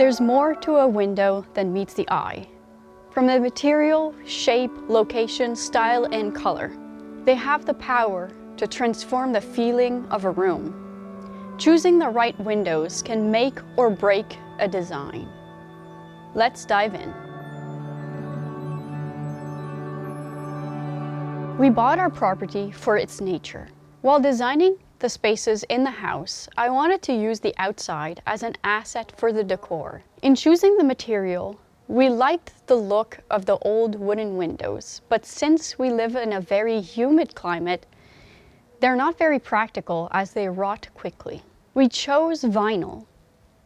There's more to a window than meets the eye. From the material, shape, location, style, and color, they have the power to transform the feeling of a room. Choosing the right windows can make or break a design. Let's dive in. We bought our property for its nature. While designing the spaces in the house, I wanted to use the outside as an asset for the decor. In choosing the material, we liked the look of the old wooden windows, but since we live in a very humid climate, they're not very practical as they rot quickly. We chose vinyl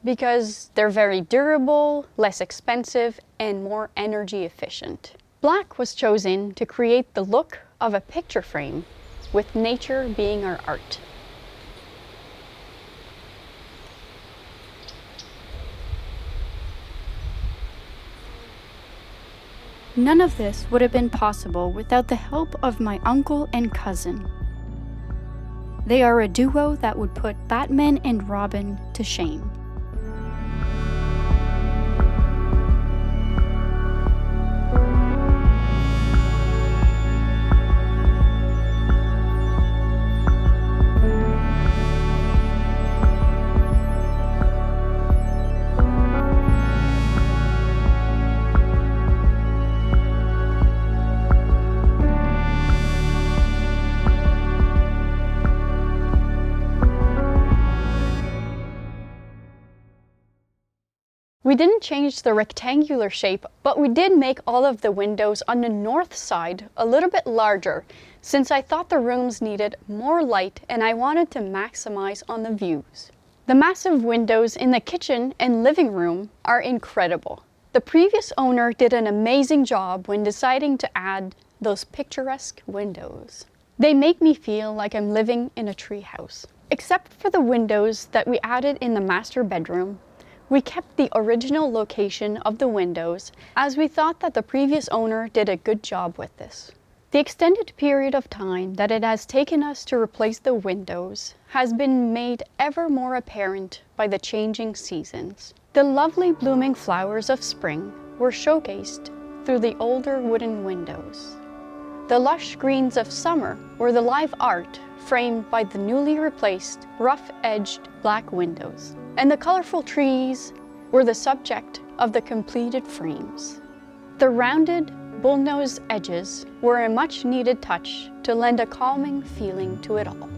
because they're very durable, less expensive, and more energy efficient. Black was chosen to create the look of a picture frame, with nature being our art. None of this would have been possible without the help of my uncle and cousin. They are a duo that would put Batman and Robin to shame. We didn't change the rectangular shape, but we did make all of the windows on the north side a little bit larger, since I thought the rooms needed more light and I wanted to maximize on the views. The massive windows in the kitchen and living room are incredible. The previous owner did an amazing job when deciding to add those picturesque windows. They make me feel like I'm living in a treehouse. Except for the windows that we added in the master bedroom, we kept the original location of the windows as we thought that the previous owner did a good job with this. The extended period of time that it has taken us to replace the windows has been made ever more apparent by the changing seasons. The lovely blooming flowers of spring were showcased through the older wooden windows. The lush greens of summer were the live art framed by the newly replaced rough-edged black windows. And the colorful trees were the subject of the completed frames. The rounded, bullnose edges were a much-needed touch to lend a calming feeling to it all.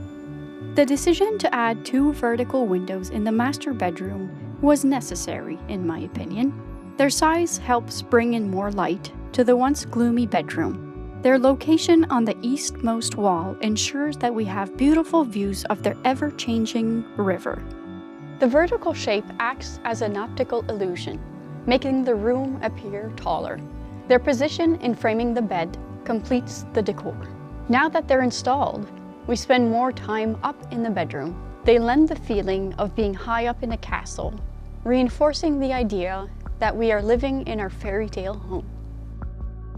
The decision to add 2 vertical windows in the master bedroom was necessary, in my opinion. Their size helps bring in more light to the once gloomy bedroom. Their location on the eastmost wall ensures that we have beautiful views of their ever-changing river. The vertical shape acts as an optical illusion, making the room appear taller. Their position in framing the bed completes the decor. Now that they're installed, we spend more time up in the bedroom. They lend the feeling of being high up in a castle, reinforcing the idea that we are living in our fairy tale home.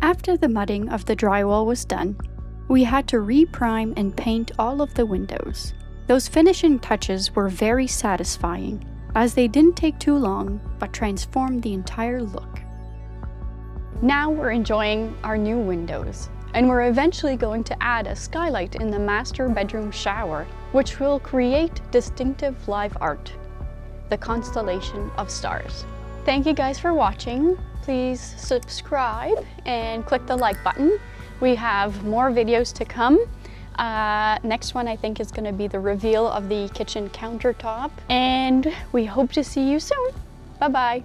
After the mudding of the drywall was done, we had to re-prime and paint all of the windows. Those finishing touches were very satisfying, as they didn't take too long, but transformed the entire look. Now we're enjoying our new windows, and we're eventually going to add a skylight in the master bedroom shower, which will create distinctive live art, the constellation of stars. Thank you guys for watching. Please subscribe and click the like button. We have more videos to come. Next one I think is going to be the reveal of the kitchen countertop, and we hope to see you soon. Bye bye.